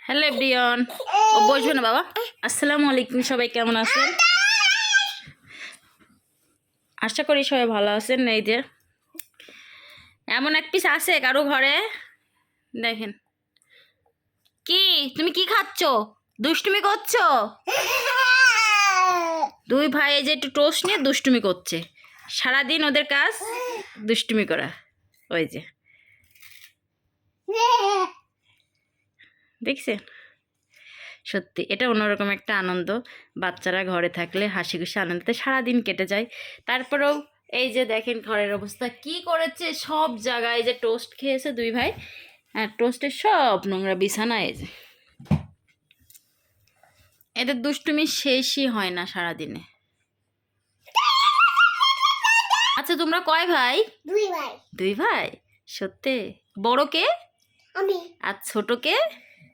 Hello everyone. ও বসবে না বাবা। আসসালামু আলাইকুম, সবাই কেমন আছেন? আশা করি সবাই ভালো আছেন। এই যে এমন এক পিস আছে কারো ঘরে, দেখেন। কি তুমি কি খাচ্ছ? দুষ্টুমি করছো? দুই ভাই এই যে একটু টোস্ট নিয়ে দুষ্টুমি করছে। সারাদিন ওদের কাজ দুষ্টুমি করা। ওই যে দেখছেন, সত্যি এটা অন্যরকম একটা আনন্দ। বাচ্চারা ঘরে থাকলে হাসি খুশি আনন্দতে সারাদিন কেটে যায়। তারপরেও এই যে দেখেন ঘরের অবস্থা কি করেছে, সব জায়গায় যে টোস্ট খেয়েছে দুই ভাই, আর টোস্টের সব নোংরা বিছানায়। এই যে এদের দুষ্টুমি শেষই হয় না সারাদিনে। আচ্ছা তোমরা কয় ভাই? দুই ভাই। দুই ভাই? সত্যি? বড় কে? আমি। আর ছোট কে?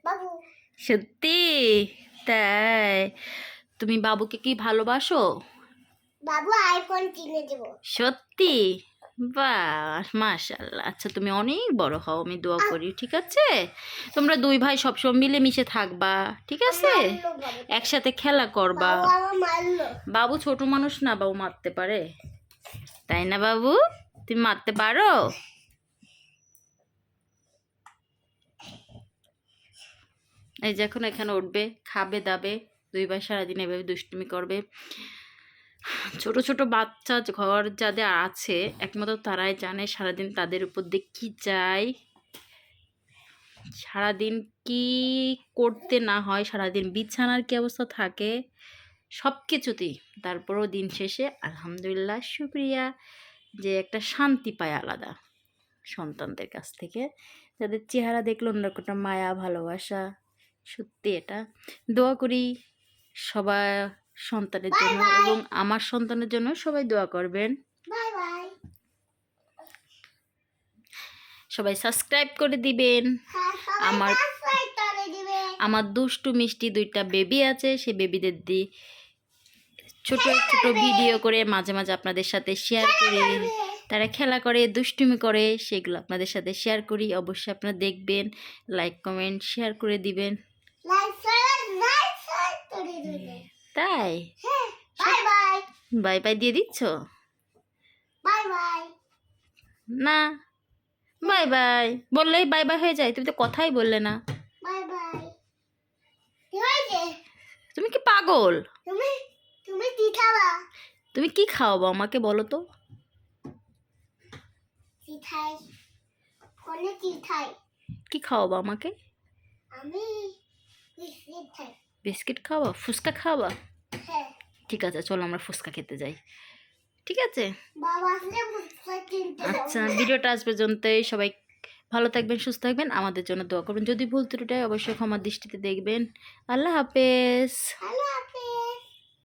বাবু। সত্যি? তাই? তুমি বাবুকে কি ভালোবাসো? বাবু আইফোন কিনে দেব। সত্যি? বাহ মাশাআল্লাহ। আচ্ছা তুমি অনেক বড় হও, আমি দোয়া করি। ঠিক আছে, তোমরা দুই ভাই সবসময় মিলেমিশে থাকবা, ঠিক আছে? একসাথে খেলা করবা। বাবু আমার মারলো। বাবু ছোট মানুষ না, বাবু মারতে পারে, তাই না বাবু? তুমি মারতে পারো? এই যে এখন এখানে উঠবে, খাবে দাবে, দুই ভাই সারাদিন এভাবে দুষ্টুমি করবে। ছোট ছোট বাচ্চা ঘর যাদের আছে একমাত্র তারাই জানে সারাদিন তাদের উপর দিয়ে কী যায়, সারাদিন কি করতে না হয়, সারাদিন বিছানার কী অবস্থা থাকে, সব কিছুতেই। তারপরও দিন শেষে আলহামদুলিল্লাহ শুক্রিয়া যে একটা শান্তি পায় আলাদা সন্তানদের কাছ থেকে। তাদের চেহারা দেখলে অন্যরকম একটা মায়া ভালোবাসা। সত্যি এটা দোয়া করি সবাই সন্তানের জন্য, এবং আমার সন্তানের জন্য সবাই দোয়া করবেন। Bye bye. সবাই সাবস্ক্রাইব করে দিবেন। আমার আমার দুষ্টু মিষ্টি দুইটা বেবি আছে, সেই বেবিদের দিয়ে ছোট ছোট ভিডিও করে মাঝে মাঝে আপনাদের সাথে শেয়ার করি। তারা খেলা করে দুষ্টুমি করে, সেগুলো আপনাদের সাথে শেয়ার করি। অবশ্যই আপনারা দেখবেন, লাইক কমেন্ট শেয়ার করে দিবেন। তাই বাই বাই। বাই বাই দিয়ে দিচ্ছ? Bye bye. না, বাই বাই বললেই বাই বাই হয়ে যায়, তুমি তো কথাই বললে না। Bye bye. কি হয়েছে? তুমি কি পাগল? তুমি তুমি কি খাবা? তুমি কি খাওয়াবো আমাকে বলো তো? চিঠাই। কোনে চিঠাই? কি খাওয়াবো আমাকে? আমি বিস্কিট খাই। বিস্কিট খাওয়া? ফুচকা খাওয়া? হ্যাঁ। ঠিক আছে চলো আমরা ফুচকা খেতে যাই, ঠিক আছে? বাবা আসলে ফুচকা কিনতে যাবো। আচ্ছা ভিডিওটা আজ পর্যন্তই। সবাই ভালো থাকবেন, সুস্থ থাকবেন, আমাদের জন্য দোয়া করবেন। যদি ভুল ত্রুটি হয় অবশ্যই ক্ষমার দৃষ্টিতে দেখবেন। আল্লাহ হাফেজ। হ্যালো।